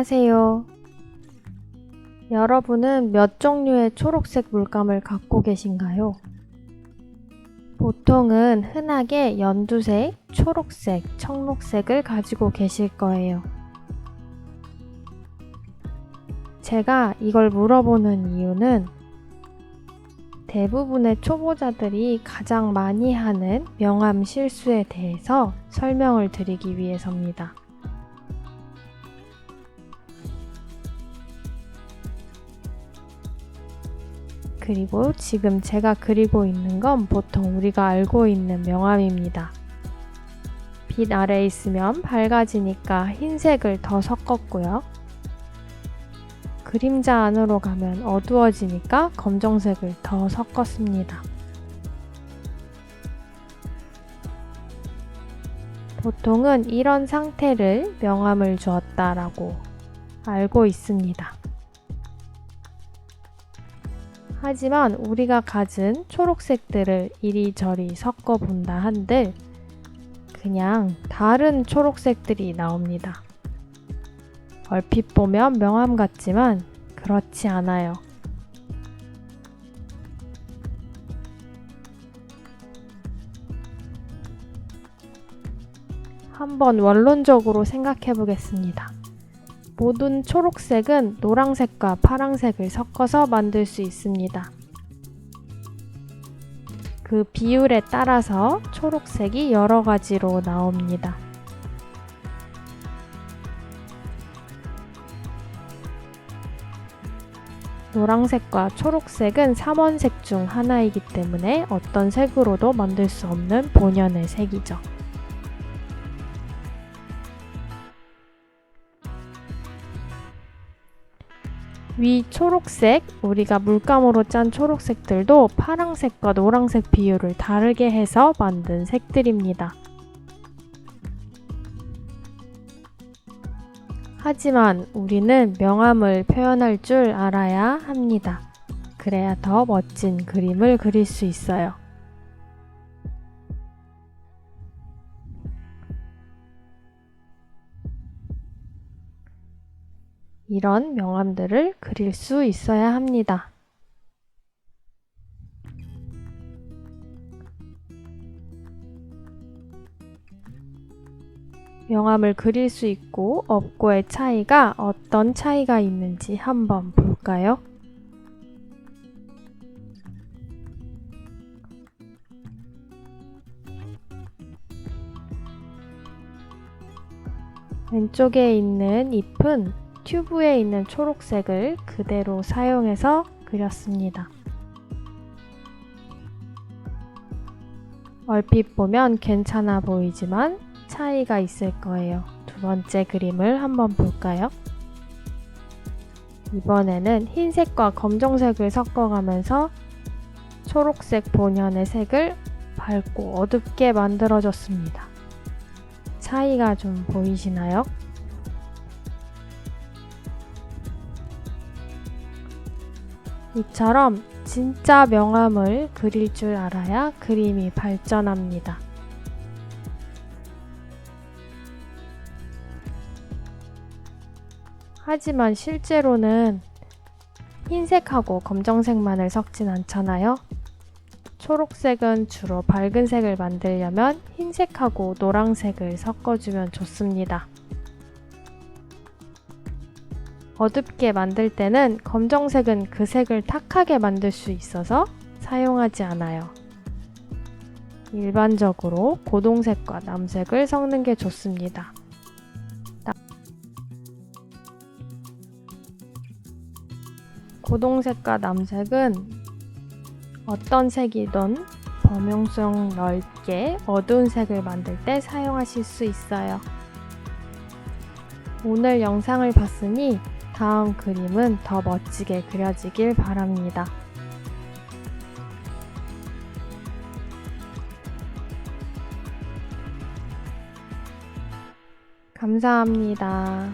안녕하세요. 여러분은 몇 종류의 초록색 물감을 갖고 계신가요? 보통은 흔하게 연두색, 초록색, 청록색을 가지고 계실 거예요. 제가 이걸 물어보는 이유는 대부분의 초보자들이 가장 많이 하는 명암 실수에 대해서 설명을 드리기 위해서입니다. 그리고 지금 제가 그리고 있는 건 보통 우리가 알고 있는 명암입니다. 빛 아래에 있으면 밝아지니까 흰색을 더 섞었고요. 그림자 안으로 가면 어두워지니까 검정색을 더 섞었습니다. 보통은 이런 상태를 명암을 주었다라고 알고 있습니다. 하지만 우리가 가진 초록색들을 이리저리 섞어 본다 한들 그냥 다른 초록색들이 나옵니다. 얼핏 보면 명암 같지만 그렇지 않아요. 한번 원론적으로 생각해 보겠습니다. 모든 초록색은 노란색과 파란색을 섞어서 만들 수 있습니다. 그 비율에 따라서 초록색이 여러 가지로 나옵니다. 노란색과 초록색은 3원색 중 하나이기 때문에 어떤 색으로도 만들 수 없는 본연의 색이죠. 위 초록색, 우리가 물감으로 짠 초록색들도 파란색과 노란색 비율을 다르게 해서 만든 색들입니다. 하지만 우리는 명암을 표현할 줄 알아야 합니다. 그래야 더 멋진 그림을 그릴 수 있어요. 이런 명암들을 그릴 수 있어야 합니다. 명암을 그릴 수 있고 없고의 차이가 어떤 차이가 있는지 한번 볼까요? 왼쪽에 있는 잎은 튜브에 있는 초록색을 그대로 사용해서 그렸습니다. 얼핏 보면 괜찮아 보이지만 차이가 있을 거예요. 두 번째 그림을 한번 볼까요? 이번에는 흰색과 검정색을 섞어가면서 초록색 본연의 색을 밝고 어둡게 만들어줬습니다. 차이가 좀 보이시나요? 이처럼 진짜 명암을 그릴 줄 알아야 그림이 발전합니다. 하지만 실제로는 흰색하고 검정색만을 섞진 않잖아요. 초록색은 주로 밝은 색을 만들려면 흰색하고 노란색을 섞어주면 좋습니다. 어둡게 만들 때는 검정색은 그 색을 탁하게 만들 수 있어서 사용하지 않아요. 일반적으로 고동색과 남색을 섞는 게 좋습니다. 고동색과 남색은 어떤 색이든 범용성 넓게 어두운 색을 만들 때 사용하실 수 있어요. 오늘 영상을 봤으니 다음 그림은 더 멋지게 그려지길 바랍니다. 감사합니다.